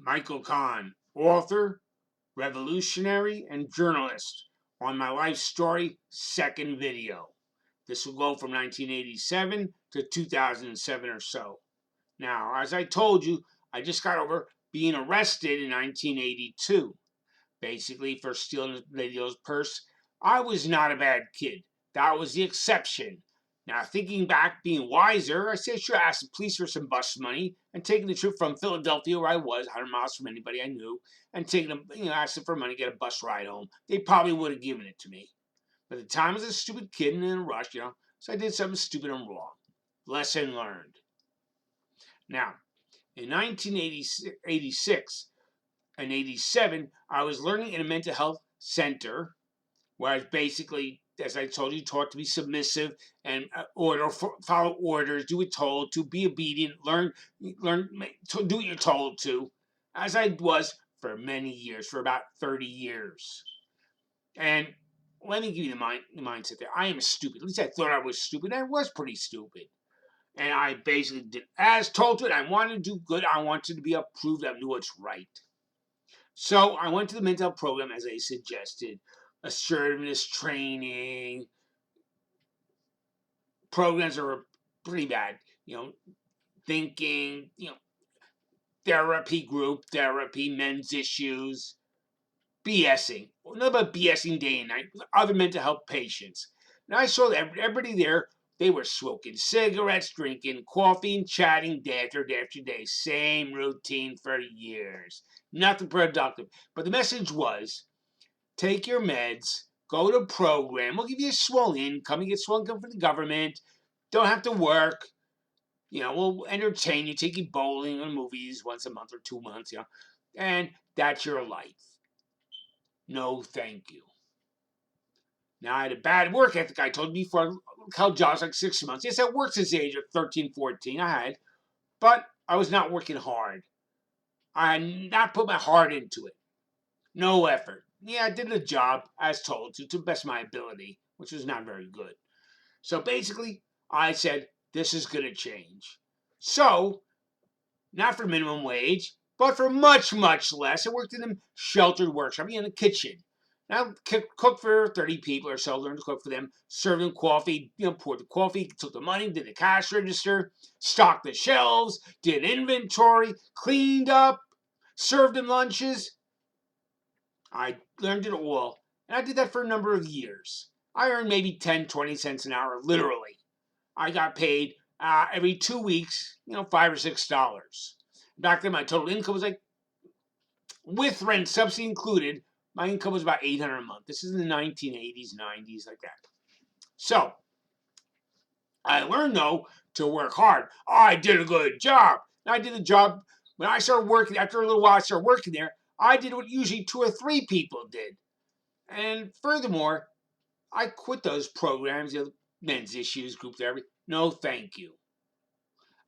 Michael Kahn, author, revolutionary, and journalist, on my life story, second video. This will go from 1987 to 2007 or so. Now, as I told you, I just got over being arrested in 1982, basically for stealing the radio's purse. I was not a bad kid. That was the exception. Now, thinking back, being wiser, I said I should ask the police for some bus money and taking the trip from Philadelphia, where I was, 100 miles from anybody I knew, and taking them, asking for money to get a bus ride home. They probably would have given it to me. But at the time, I was a stupid kid and in a rush, so I did something stupid and wrong. Lesson learned. Now, in 1986 and 87, I was learning in a mental health center where I was basically, as I told you, taught to be submissive and follow orders, do what told to, be obedient, learn to do what you're told to, as I was for many years, for about 30 years. And let me give you the mindset there. I am stupid. At least I thought I was stupid. I was pretty stupid. And I basically did as told to it. I wanted to do good. I wanted to be approved. I knew what's right. So I went to the mental health program as I suggested. Assertiveness training. Programs are pretty bad. Thinking, therapy group, therapy, men's issues, BSing. Nothing but BSing day and night with other mental health patients. Now I saw that everybody there, they were smoking cigarettes, drinking coffee, and chatting day after day after day. Same routine for years. Nothing productive. But the message was, take your meds, go to program, we'll give you a swell income, you get swell income from the government, don't have to work, we'll entertain you, take you bowling or movies once a month or 2 months, and that's your life. No, thank you. Now, I had a bad work ethic. I told you before, I held jobs like 6 months. Yes, I worked since the age of 13, 14. I had. But I was not working hard. I had not put my heart into it. No effort. Yeah, I did the job as told to the best of my ability, which was not very good. So basically, I said, this is going to change. So, not for minimum wage, but for much, much less. I worked in a sheltered workshop, in the kitchen. Now, cook for 30 people or so, learned to cook for them, served them coffee, poured the coffee, took the money, did the cash register, stocked the shelves, did inventory, cleaned up, served them lunches. I learned it all, and I did that for a number of years. I earned maybe 10, 20 cents an hour, literally. I got paid every 2 weeks, $5 or $6. Back then, my total income was like, with rent subsidy included, my income was about $800 a month. This is in the 1980s, 90s, like that. So, I learned, though, to work hard. I did a good job. I did the job. When I started working, after a little while I started working there, I did what usually 2 or 3 people did. And furthermore, I quit those programs, men's issues, group therapy. No, thank you.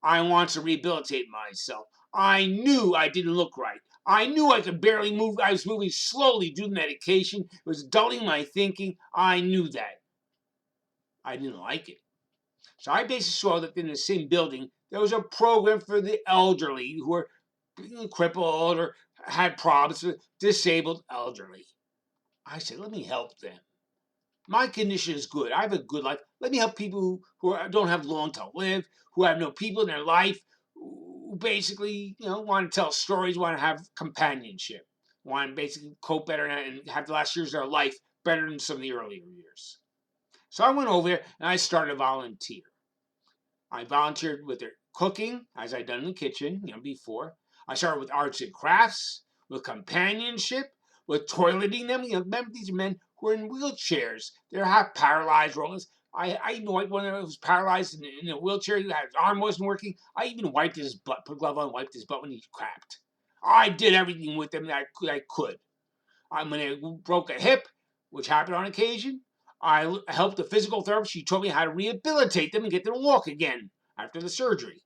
I want to rehabilitate myself. I knew I didn't look right. I knew I could barely move. I was moving slowly due to medication. It was dulling my thinking. I knew that. I didn't like it. So I basically saw that in the same building, there was a program for the elderly who were crippled or had problems with disabled elderly. I said, let me help them. My condition is good. I have a good life. Let me help people who don't have long to live, who have no people in their life, who basically, want to tell stories, want to have companionship, want to basically cope better and have the last years of their life better than some of the earlier years. So I went over there and I started to volunteer. I volunteered with their cooking, as I'd done in the kitchen, before. I started with arts and crafts, with companionship, with toileting them. Remember, these are men who are in wheelchairs. They're half paralyzed, rollers. I even wiped one of them who was paralyzed in a wheelchair. His arm wasn't working. I even wiped his butt, put a glove on, wiped his butt when he crapped. I did everything with them that I could. When they broke a hip, which happened on occasion, I helped the physical therapist. She told me how to rehabilitate them and get them to walk again after the surgery.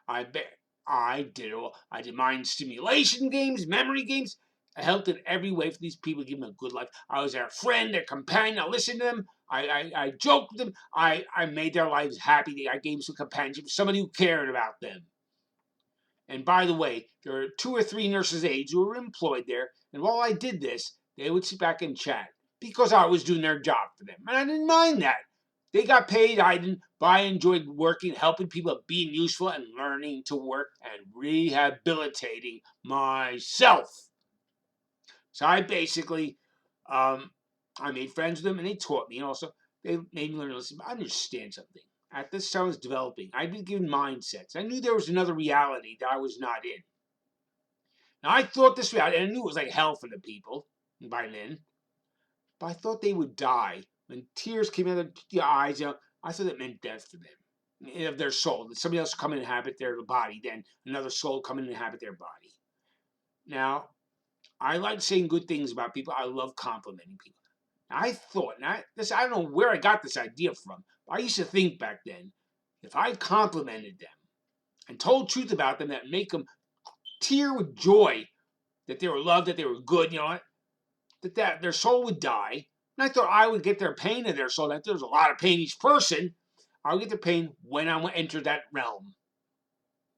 I did it all. I did mind stimulation games, memory games. I helped in every way for these people to give them a good life. I was their friend, their companion. I listened to them. I joked with them. I made their lives happy. I gave them some companionship, somebody who cared about them. And by the way, there were 2 or 3 nurses' aides who were employed there. And while I did this, they would sit back and chat because I was doing their job for them. And I didn't mind that. They got paid, I didn't, but I enjoyed working, helping people, being useful, and learning to work and rehabilitating myself. So I basically, I made friends with them, and they taught me. And also, they made me learn to listen. I understand something. At this time, I was developing. I'd been given mindsets. I knew there was another reality that I was not in. Now, I thought this reality, and I knew it was like hell for the people by then, but I thought they would die. When tears came out of their eyes, I thought it meant death for them, of their soul. That somebody else come and inhabit their body, then another soul come and inhabit their body. Now, I like saying good things about people. I love complimenting people. I thought, and I don't know where I got this idea from, but I used to think back then, if I complimented them and told truth about them that make them tear with joy that they were loved, that they were good, that their soul would die. And I thought I would get their pain in their soul. That there's a lot of pain each person. I would get their pain when I enter that realm.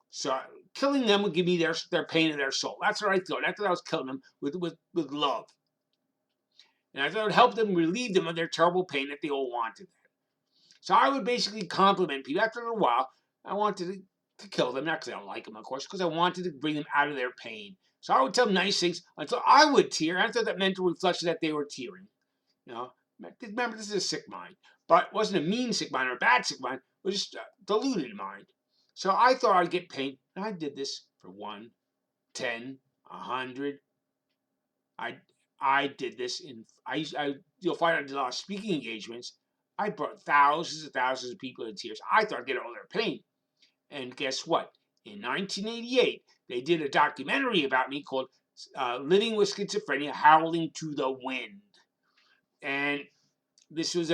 So killing them would give me their pain in their soul. That's what I thought. I thought I was killing them with love. And I thought it would help them relieve them of their terrible pain that they all wanted. So I would basically compliment people. After a while, I wanted to kill them, not because I don't like them, of course, because I wanted to bring them out of their pain. So I would tell them nice things until I would tear. I thought that mental reflection that they were tearing. Remember, this is a sick mind, but it wasn't a mean sick mind or a bad sick mind. It was just a deluded mind. So I thought I'd get pain, and I did this for 1, 10, 100. I did this you'll find I did a lot of speaking engagements. I brought thousands of people to tears. I thought I'd get all their pain. And guess what? In 1988, they did a documentary about me called Living with Schizophrenia, Howling to the Wind. And this was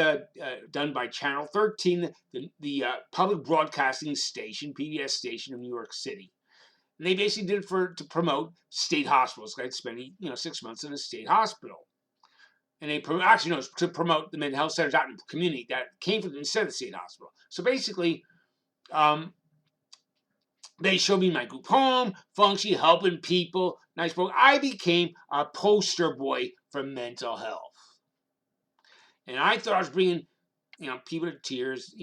done by Channel 13, the public broadcasting station, PBS station in New York City. And they basically did it to promote state hospitals. I'd spent 6 months in a state hospital. And they to promote the mental health centers out in the community that came from instead of the state hospital. So basically, they showed me my group home, functioning, helping people. Nice book. I became a poster boy for mental health. And I thought I was bringing, people to tears,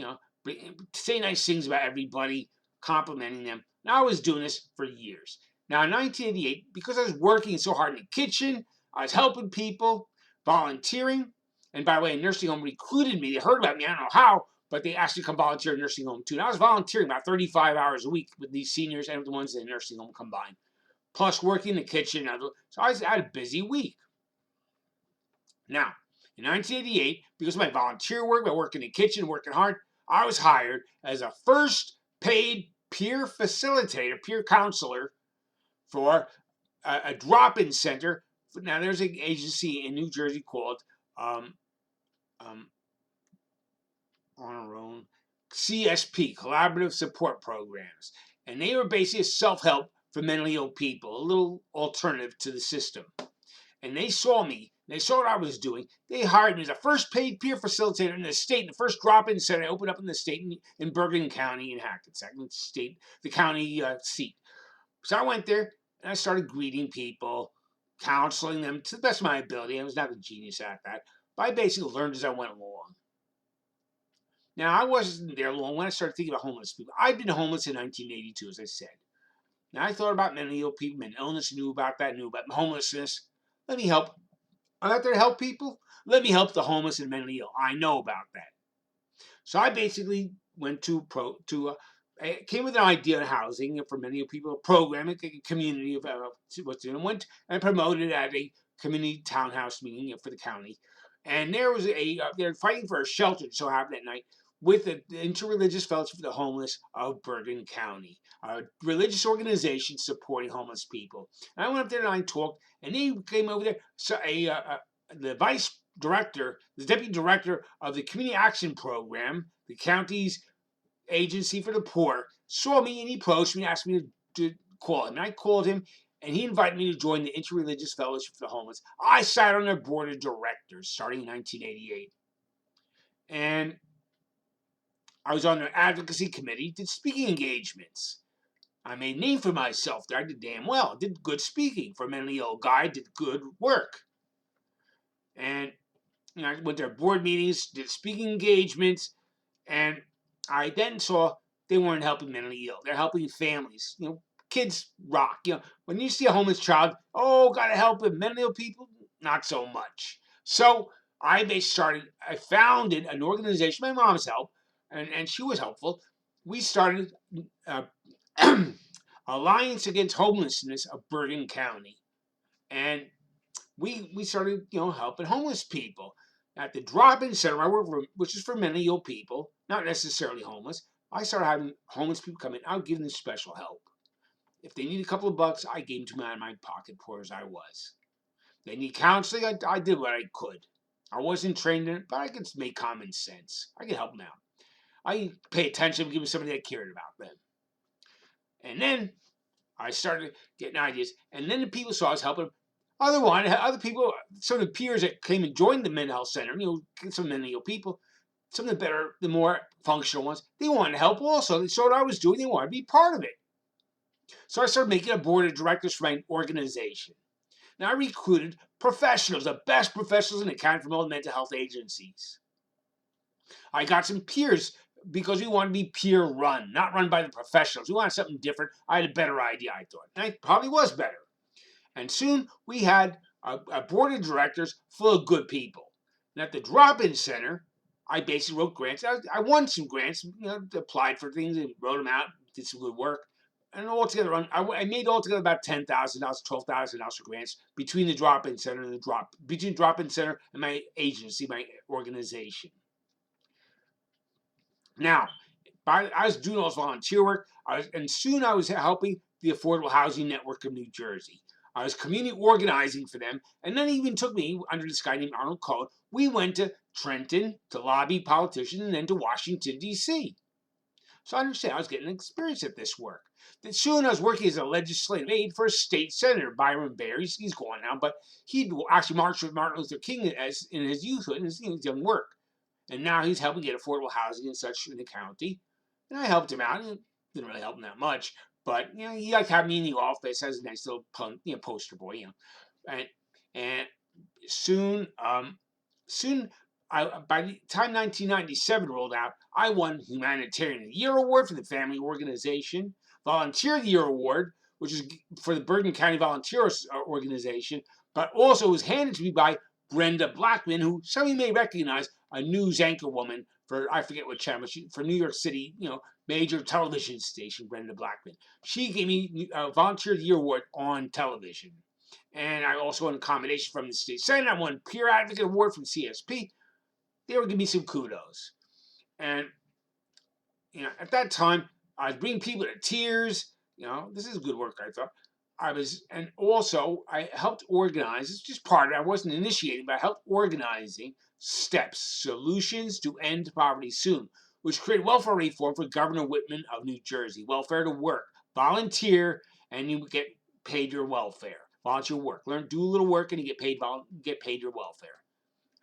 say nice things about everybody, complimenting them. And I was doing this for years. Now, in 1988, because I was working so hard in the kitchen, I was helping people, volunteering. And by the way, a nursing home recruited me. They heard about me. I don't know how, but they asked me to come volunteer in a nursing home too. And I was volunteering about 35 hours a week with these seniors and the ones in the nursing home combined, plus working in the kitchen. So I had a busy week. Now, in 1988, because of my volunteer work, my work in the kitchen, working hard, I was hired as a first paid peer facilitator, peer counselor for a drop-in center. Now, there's an agency in New Jersey called on our own CSP, Collaborative Support Programs. And they were basically self-help for mentally ill people, a little alternative to the system. And they saw me. They saw what I was doing. They hired me as a first paid peer facilitator in the state. The first drop-in center I opened up in the state in Bergen County in Hackensack, the county seat. So I went there and I started greeting people, counseling them to the best of my ability. I was not a genius at that, but I basically learned as I went along. Now, I wasn't there long when I started thinking about homeless people. I'd been homeless in 1982, as I said. Now, I thought about mentally ill people, mental illness, knew about homelessness. Let me help. I'm out there to help people. Let me help the homeless and mentally ill. I know about that. So I basically went I came with an idea of housing for many people, a program, a community of what's doing, and went and promoted at a community townhouse meeting for the county. And there was they're fighting for a shelter, so happened that night, with the Interreligious Fellowship for the Homeless of Bergen County, a religious organization supporting homeless people. And I went up there and I talked, and they came over there. So the vice director, the deputy director of the Community Action Program, the county's agency for the poor, saw me and he approached me, asked me to call him. And I called him, and he invited me to join the Interreligious Fellowship for the Homeless. I sat on their board of directors starting in 1988. And I was on their advocacy committee, did speaking engagements. I made a name for myself there. I did damn well. I did good speaking for a mentally ill guy. I did good work. And I went to board meetings, did speaking engagements, and I then saw they weren't helping mentally ill. They're helping families. Kids rock. When you see a homeless child, oh, gotta help him. Mentally ill people, not so much. So I founded an organization, my mom's help, and she was helpful. We started uh, Alliance Against Homelessness of Bergen County. And we started, helping homeless people. At the drop-in center I work for, which is for mentally ill people, not necessarily homeless, I started having homeless people come in. I would give them special help. If they need a couple of bucks, I gave them to them out of my pocket, poor as I was. They need counseling, I did what I could. I wasn't trained in it, but I could make common sense. I could help them out. I pay attention, give them somebody that cared about them. And then I started getting ideas, and then the people saw us helping other people, some of the peers that came and joined the mental health center, some mentally ill people, some of the better, the more functional ones, they wanted to help also. They saw what I was doing, they wanted to be part of it. So I started making a board of directors for my organization. Now I recruited professionals, the best professionals in the county from all the mental health agencies. I got some peers because we wanted to be peer run, not run by the professionals. We wanted something different. I had a better idea, I thought. And I probably was better. And soon we had a board of directors full of good people. And at the drop-in center, I basically wrote grants. I won some grants, applied for things and wrote them out, did some good work. And altogether, I made altogether about $10,000, $12,000 for grants between the drop-in center and between drop-in center and my agency, my organization. Now, I was doing all this volunteer work, and soon I was helping the Affordable Housing Network of New Jersey. I was community organizing for them, and then even took me, under this guy named Arnold Cohen, we went to Trenton to lobby politicians and then to Washington, D.C. So I understand I was getting experience at this work. Then soon I was working as a legislative aide for a state senator, Byron Barry. He's gone now, but he'd actually marched with Martin Luther King in his youthhood, in his young work. And now he's helping get affordable housing and such in the county. And I helped him out. Didn't really help him that much, but he like had me in the office as a nice little poster boy, and soon, by the time 1997 rolled out, I won Humanitarian of the Year Award for the Family Organization, Volunteer of the Year Award, which is for the Bergen County Volunteer Organization, but also was handed to me by Brenda Blackman, who some of you may recognize, a news anchor woman for, I forget what channel, for New York City, major television station, Brenda Blackman. She gave me a Volunteer of the Year Award on television. And I also won a commendation from the state senate. I won Peer Advocate Award from CSP. They were giving me some kudos. And, at that time, I was bringing people to tears. This is good work, I thought. And also I helped organize, it's just part of it, I wasn't initiating, but I helped organizing steps, solutions to end poverty soon, which created welfare reform for Governor Whitman of New Jersey. Welfare to work, volunteer, and you get paid your welfare. Volunteer work, do a little work, and you get paid your welfare.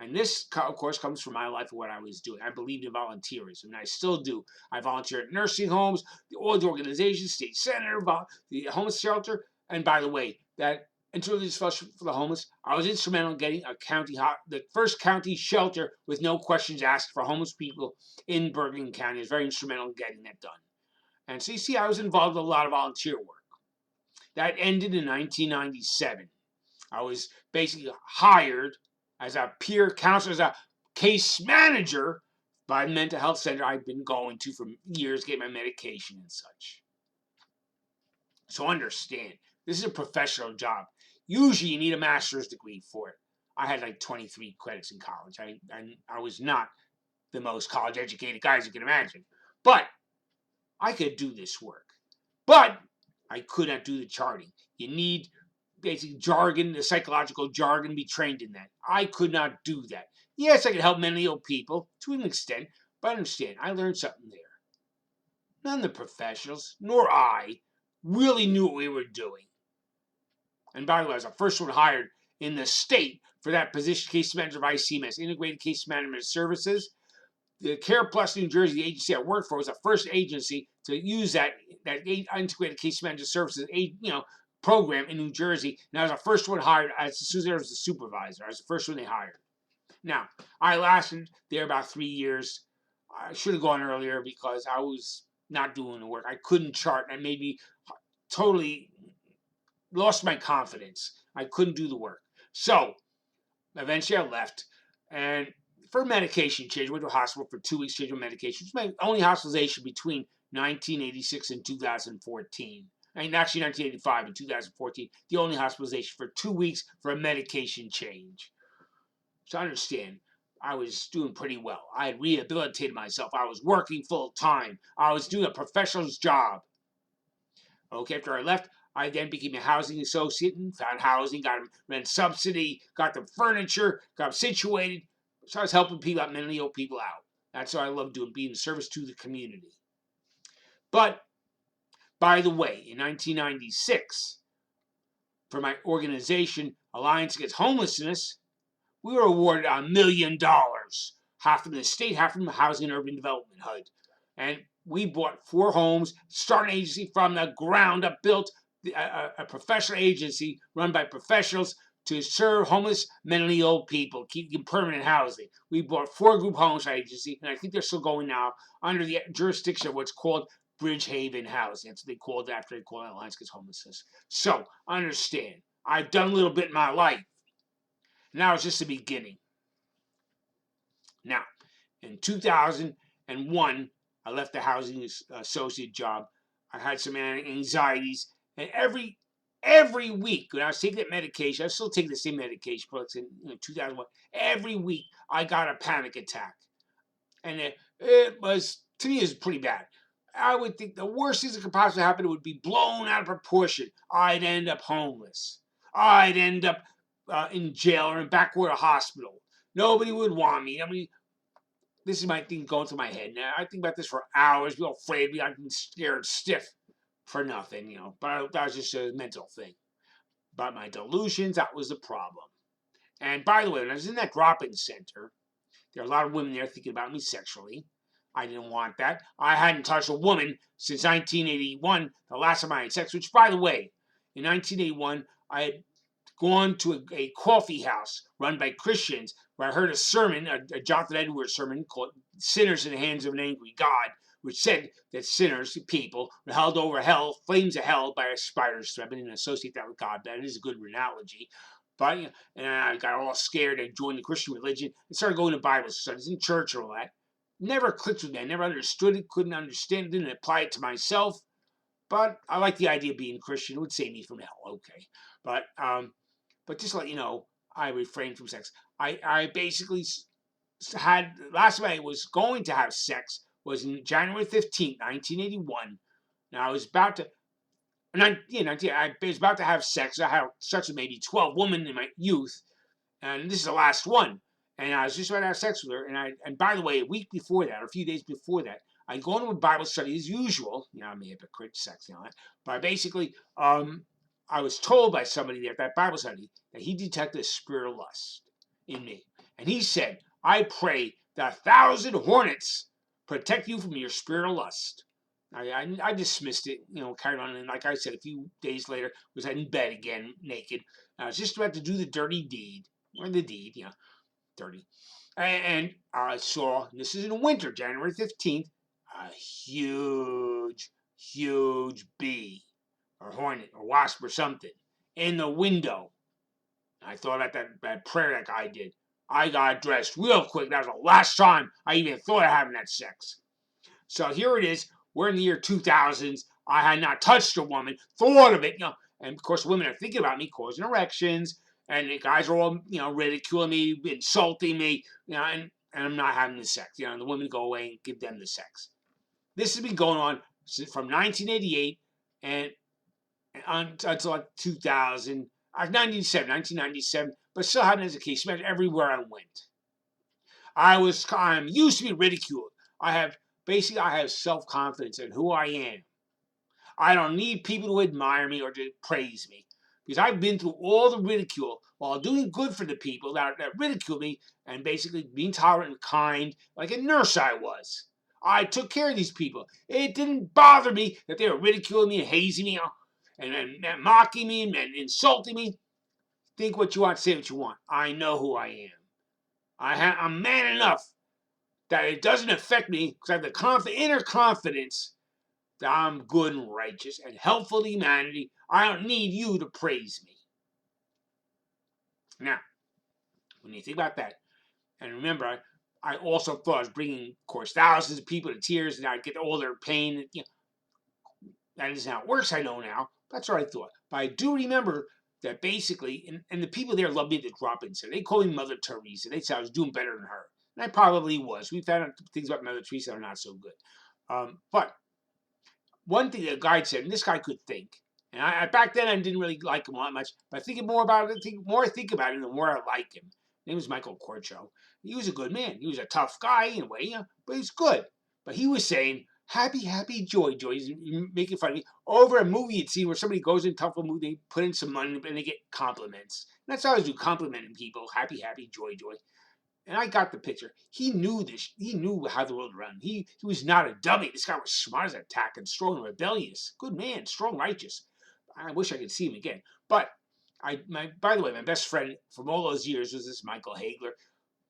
And this, of course, comes from my life of what I was doing. I believed in volunteerism, and I still do. I volunteer at nursing homes, all the organizations, state senator, the homeless shelter. And by the way, that Interreligious Fellowship for the Homeless, I was instrumental in getting the first county shelter with no questions asked for homeless people in Bergen County. I was very instrumental in getting that done. And so you see, I was involved in a lot of volunteer work. That ended in 1997. I was basically hired as a peer counselor, as a case manager by the mental health center I'd been going to for years, getting my medication and such. So understand, this is a professional job. Usually you need a master's degree for it. I had like 23 credits in college. I was not the most college educated guy, as you can imagine. But I could do this work. But I could not do the charting. You need basic jargon, the psychological jargon, be trained in that. I could not do that. Yes, I could help mentally ill people to an extent, but understand, I learned something there. None of the professionals, nor I, really knew what we were doing. And by the way, I was the first one hired in the state for that position, case manager of ICMS, Integrated Case Management Services. the Care Plus New Jersey, the agency I worked for, was the first agency to use that integrated case management services, program in New Jersey. And I was the first one hired as soon as I was the supervisor. I was the first one they hired. Now, I lasted there about 3 years. I should have gone earlier because I was not doing the work. I couldn't chart, and it made me totally lost my confidence. I couldn't do the work. So eventually I left, and for medication change, went to a hospital for 2 weeks, changed my medication. It was my only hospitalization between 1986 and 2014. And actually 1985 and 2014, the only hospitalization for 2 weeks for a medication change. So understand, I was doing pretty well. I had rehabilitated myself. I was working full time. I was doing a professional's job. Okay, after I left, I then became a housing associate and found housing, got them rent subsidy, got them furniture, got them situated. So I was helping people out, mentally ill people out. That's what I love doing, being of service to the community. But, by the way, in 1996, for my organization, Alliance Against Homelessness, we were awarded $1 million, half from the state, half from the Housing and Urban Development HUD. And we bought 4 homes, started an agency from the ground up, built a professional agency run by professionals to serve homeless, mentally ill people, keep them permanent housing. We bought 4 group homes agency, and I think they're still going now under the jurisdiction of what's called Bridgehaven Housing. That's what they called it after they called it Alliance Against Homelessness. So understand, I've done a little bit in my life. Now it's just the beginning. Now, in 2001, I left the housing associate job. I had some anxieties, and every week when I was taking that medication, I was still taking the same medication products in 2001. Every week I got a panic attack, and it was, to me, it was pretty bad. I would think the worst things that could possibly happen would be blown out of proportion. I'd end up homeless. I'd end up in jail or in backward hospital. Nobody would want me. I mean, this is my thing going through my head now. I think about this for hours. Be all afraid. Be like scared stiff for nothing, But that was just a mental thing. But my delusions, that was the problem. And by the way, when I was in that drop-in center, there are a lot of women there thinking about me sexually. I didn't want that. I hadn't touched a woman since 1981, the last time I had sex, which, by the way, in 1981, I had gone to a coffee house run by Christians where I heard a sermon, a Jonathan Edwards sermon called Sinners in the Hands of an Angry God, which said that sinners, people, were held over hell, flames of hell by a spider's thread. I didn't associate that with God, but it is a good analogy. But, and I got all scared and joined the Christian religion and started going to Bible studies in church and all that. Never clicked with me. I never understood it, couldn't understand it, didn't apply it to myself. But I like the idea of being Christian. It would save me from hell, okay. But just to let you know, I refrained from sex. I basically had, last time I was going to have sex was in January 15th, 1981. Now I was about to, I was about to have sex. I had sex with maybe 12 women in my youth, and this is the last one. And I was just about to have sex with her. And by the way, a week before that, or a few days before that, I go into a Bible study as usual. I'm a hypocrite, sex, that. But basically, I was told by somebody there at that Bible study that he detected a spirit of lust in me. And he said, I pray that 1,000 hornets protect you from your spirit of lust. I dismissed it, carried on. And like I said, a few days later, was in bed again, naked. I was just about to do the dirty deed. Or the deed, dirty. And I saw, this is in the winter, January 15th, a huge, huge bee or hornet or wasp or something in the window. I thought about that prayer that guy did. I got dressed real quick. That was the last time I even thought of having that sex. So here it is. We're in the year 2000s. I had not touched a woman, thought of it, and of course women are thinking about me causing erections, and the guys are all, ridiculing me, insulting me, and I'm not having the sex. The women go away and give them the sex. This has been going on from 1988 and until like 2000, 1997, but still having as a case everywhere I went. I'm used to be ridiculed. I have self-confidence in who I am. I don't need people to admire me or to praise me. because I've been through all the ridicule while doing good for the people that ridicule me and basically being tolerant and kind, like a nurse I was. I took care of these people. It didn't bother me that they were ridiculing me and hazing me and mocking me and insulting me. Think what you want, say what you want. I know who I am. I'm man enough that it doesn't affect me because I have the inner confidence that I'm good and righteous and helpful to humanity. I don't need you to praise me. Now, when you think about that, and remember, I also thought I was bringing, of course, thousands of people to tears, and I'd get all their pain. That isn't how it works, I know now. That's what I thought. But I do remember that basically, and the people there loved me to drop in. So they called me Mother Teresa. They said I was doing better than her. And I probably was. We found out things about Mother Teresa that are not so good. But one thing the guide said, and this guy could think, and I back then I didn't really like him all that much, but thinking more about it, the more I think about it, the more I like him. His name was Michael Corcho. He was a good man. He was a tough guy in a way, but he was good. But he was saying, happy, happy, joy, joy. He's making fun of me. Over a movie you'd see where somebody goes in tough a movie, they put in some money and they get compliments. And that's how I always do, complimenting people. Happy, happy, joy, joy. And I got the picture. He knew this. He knew how the world ran. He was not a dummy. This guy was smart as a tack and strong and rebellious. Good man, strong, righteous. I wish I could see him again. But by the way, my best friend from all those years was this Michael Hagler,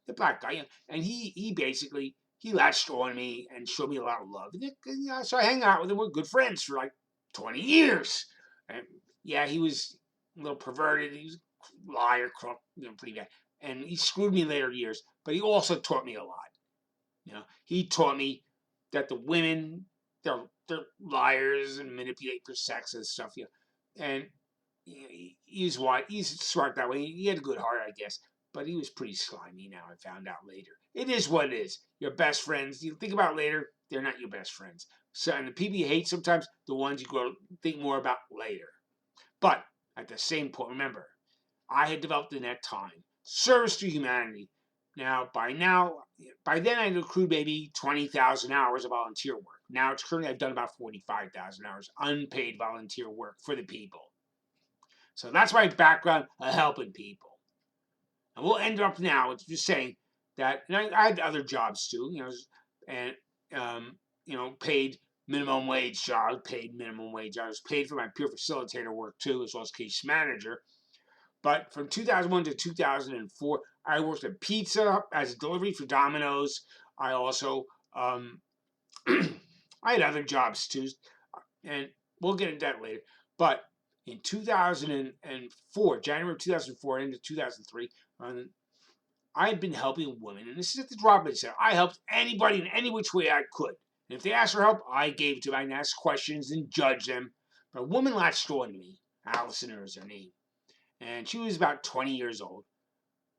the black guy, and he basically he latched on me and showed me a lot of love. So I hang out with him. We're good friends for like 20 years. And yeah, he was a little perverted. He was a liar, crook, pretty bad. And he screwed me in later years, but he also taught me a lot. He taught me that the women they're liars and manipulate for sex and stuff. And he's white. He's smart that way. He had a good heart, I guess, but he was pretty slimy. Now I found out later. It is what it is. Your best friends. You think about it later, they're not your best friends. So, and the people you hate sometimes, the ones you go think more about later. But at the same point, remember, I had developed in that time service to humanity. By then I had accrued maybe 20,000 hours of volunteer work. Now it's currently I've done about 45,000 hours unpaid volunteer work for the people. So that's my background of helping people. And we'll end up now with just saying that I had other jobs too, and paid minimum wage jobs, paid minimum wage. I was paid for my peer facilitator work too, as well as case manager. But from 2001 to 2004, I worked at pizza as a delivery for Domino's. I also I had other jobs too, and we'll get into that later. But in 2004, January of 2004 into 2003, I had been helping women, and this is at the drop of a hat. I helped anybody in any which way I could. And if they asked for help, I gave it to them. I didn't ask questions and judge them. But a woman latched on to me. Allison is her name. And she was about 20 years old.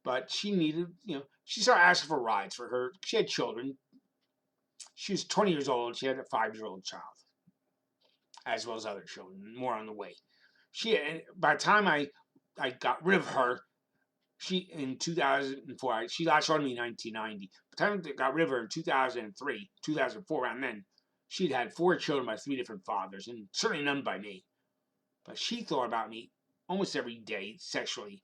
But she needed, she started asking for rides for her. She had children. She was 20 years old. She had a 5-year-old child, as well as other children, more on the way. By the time I got rid of her, in 2004, she latched on to me in 1990. By the time I got rid of her in 2003, 2004, around then, she'd had 4 children by 3 different fathers, and certainly none by me. But she thought about me almost every day sexually.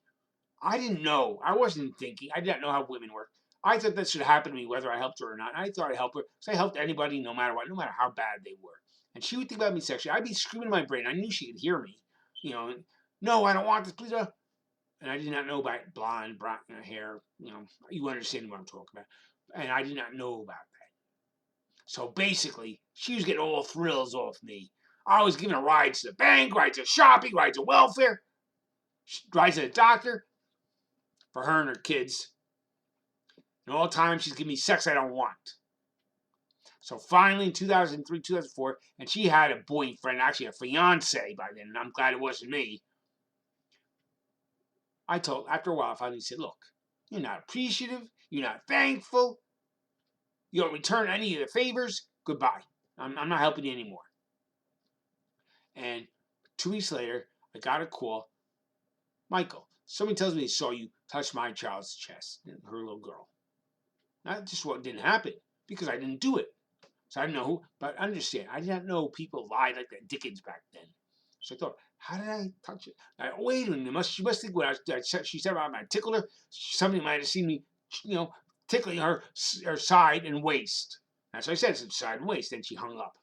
I didn't know. I wasn't thinking. I didn't know how women work. I thought that should happen to me whether I helped her or not. I thought I'd help her because I helped anybody no matter what, no matter how bad they were. And she would think about me sexually. I'd be screaming in my brain. I knew she could hear me. No, I don't want this, please. And I did not know about blonde, brown hair. You understand what I'm talking about. And I did not know about that. So basically, she was getting all thrills off me. I was giving her rides to the bank, rides to shopping, rides to welfare, rides to the doctor for her and her kids. And all the time she's giving me sex I don't want. So finally in 2003, 2004, and she had a boyfriend, actually a fiance by then, and I'm glad it wasn't me. After a while, I finally said, look, you're not appreciative, you're not thankful, you don't return any of the favors, goodbye. I'm not helping you anymore. And 2 weeks later, I got a call. Michael, somebody tells me they saw you touch my child's chest, her little girl. That just what didn't happen because I didn't do it. So I didn't know who, but understand, I did not know people lied like that Dickens back then. So I thought, How did I touch it? Wait a minute. She must think what she said about my tickler. Somebody might have seen me, you know, tickling her side and waist. That's what I said. It's side and waist. Then she hung up.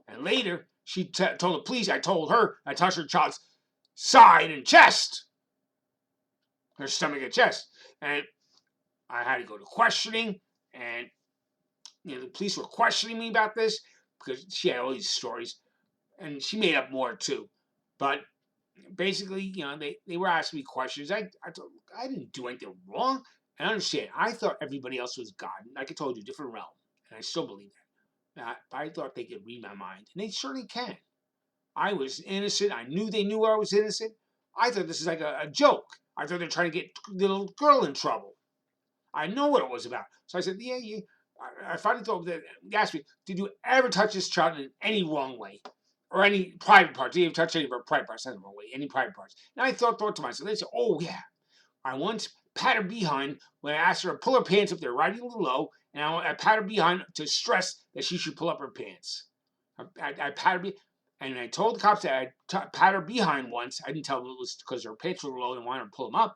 And later, she told the police I told her I touched her child's side and chest, her stomach and chest. And I had to go to questioning, and the police were questioning me about this because she had all these stories, and she made up more too. But basically, they were asking me questions. I didn't do anything wrong. And I understand. I thought everybody else was God. Like I told you, different realm, and I still believe that. I thought they could read my mind, and they certainly can. I was innocent. I knew they knew I was innocent. I thought this is like a joke. I thought they're trying to get the little girl in trouble. I know what it was about. So I said, yeah, yeah. I finally thought that they asked me, did you ever touch this child in any wrong way? Or any private parts? Did you ever touch any of her private parts? That's the wrong way. Any private parts? And I thought to myself, they said, oh yeah. I once pat her behind when I asked her to pull her pants up. They're riding a little low. And I pat her behind to stress that she should pull up her pants. I pat her behind. And I told the cops that I pat her behind once. I didn't tell them it was because her pants were low and wanted to pull them up.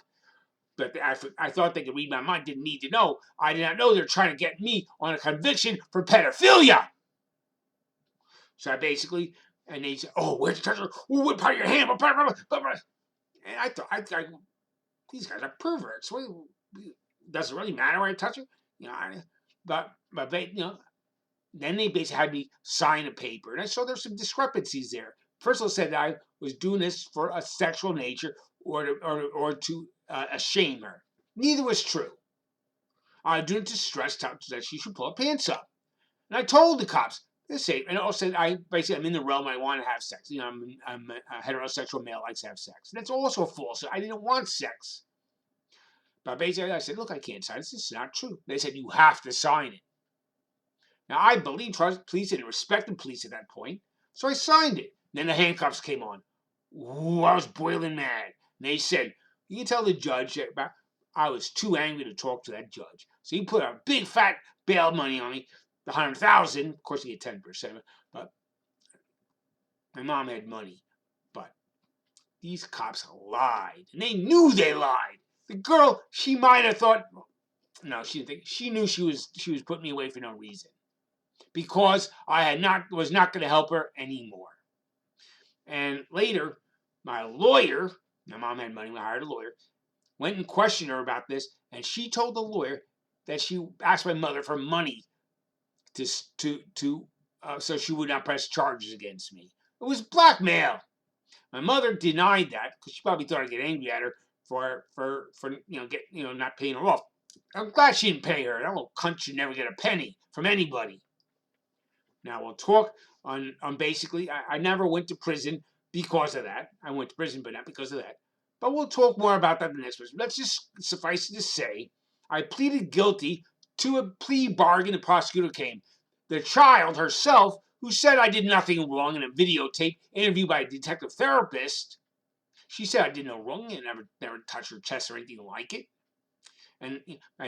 But I thought they could read my mind. Didn't need to know. I did not know they're trying to get me on a conviction for pedophilia. So I basically, and they said, "Oh, where'd you touch her? Oh, what part of your hand? What part?" And I thought, these guys are perverts. Does it really matter where I touch her? But then they basically had me sign a paper, and I saw there's some discrepancies there. First of all, said that I was doing this for a sexual nature or to shame her. Neither was true. I was doing it to stress that she should pull her pants up. And I told the cops the same. And also, I'm in the realm I want to have sex. I'm a heterosexual male, likes to have sex. And that's also false. I didn't want sex. But basically, I said, look, I can't sign this. This is not true. They said, you have to sign it. Now, I believe police and respected police at that point. So I signed it. Then the handcuffs came on. Ooh, I was boiling mad. And they said, you can tell the judge that I was too angry to talk to that judge. So he put a big fat bail money on me, the $100,000. Of course, he get 10%. But my mom had money. But these cops lied. And they knew they lied. The girl, she might have thought, no, she didn't think. She knew she was putting me away for no reason. Because I was not going to help her anymore. And later, my lawyer, my mom had money, I hired a lawyer, went and questioned her about this, and she told the lawyer that she asked my mother for money so she would not press charges against me. It was blackmail. My mother denied that because she probably thought I'd get angry at her for not paying her off. I'm glad she didn't pay her. That little cunt should never get a penny from anybody. Now we'll talk on basically, I never went to prison because of that. I went to prison, but not because of that. But we'll talk more about that in the next person. Let's just suffice it to say, I pleaded guilty to a plea bargain. The prosecutor came. The child herself, who said I did nothing wrong in a videotape interview by a detective therapist, she said I did no wrong and never touched her chest or anything like it. And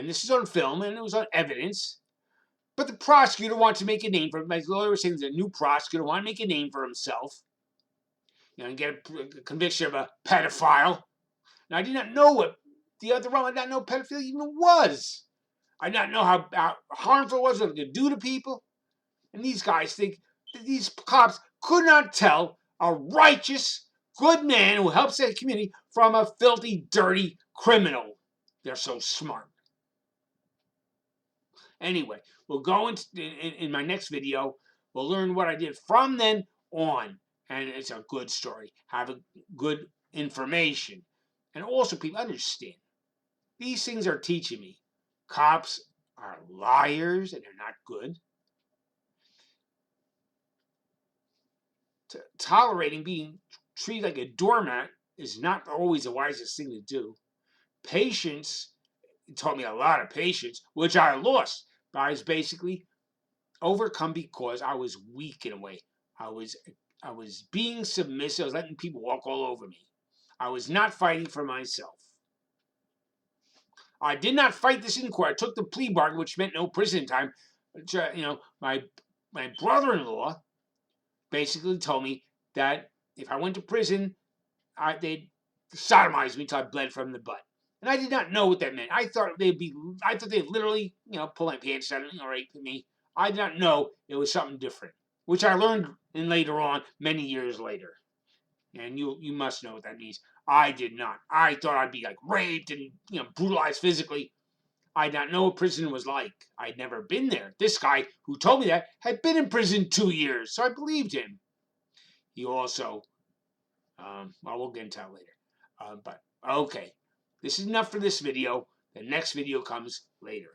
this is on film and it was on evidence. But the prosecutor wants to make a name for him. My lawyer was saying there's a new prosecutor wants to make a name for himself. And get a conviction of a pedophile. And I did not know what the other realm. I did not know pedophilia even was. I did not know how harmful it was, what it could do to people. And these guys think that these cops could not tell a righteous, good man who helps their community from a filthy, dirty criminal. They're so smart. Anyway, we'll go in my next video. We'll learn what I did from then on. And it's a good story. Have a good information. And also, people understand. These things are teaching me. Cops are liars and they're not good. Tolerating being treated like a doormat is not always the wisest thing to do. Patience taught me a lot of patience, which I lost. But I was basically overcome because I was weak in a way. I was being submissive. I was letting people walk all over me. I was not fighting for myself. I did not fight this in court. I took the plea bargain, which meant no prison time. My brother-in-law basically told me that if I went to prison, they sodomized me until I bled from the butt. And I did not know what that meant. I thought they'd literally, pull my pants down and rape me. I did not know it was something different, which I learned in later on, many years later. And you must know what that means. I did not. I thought I'd be like raped and brutalized physically. I did not know what prison was like. I'd never been there. This guy who told me that had been in prison 2 years, so I believed him. He also, well, we'll get into that later. But okay, this is enough for this video. The next video comes later.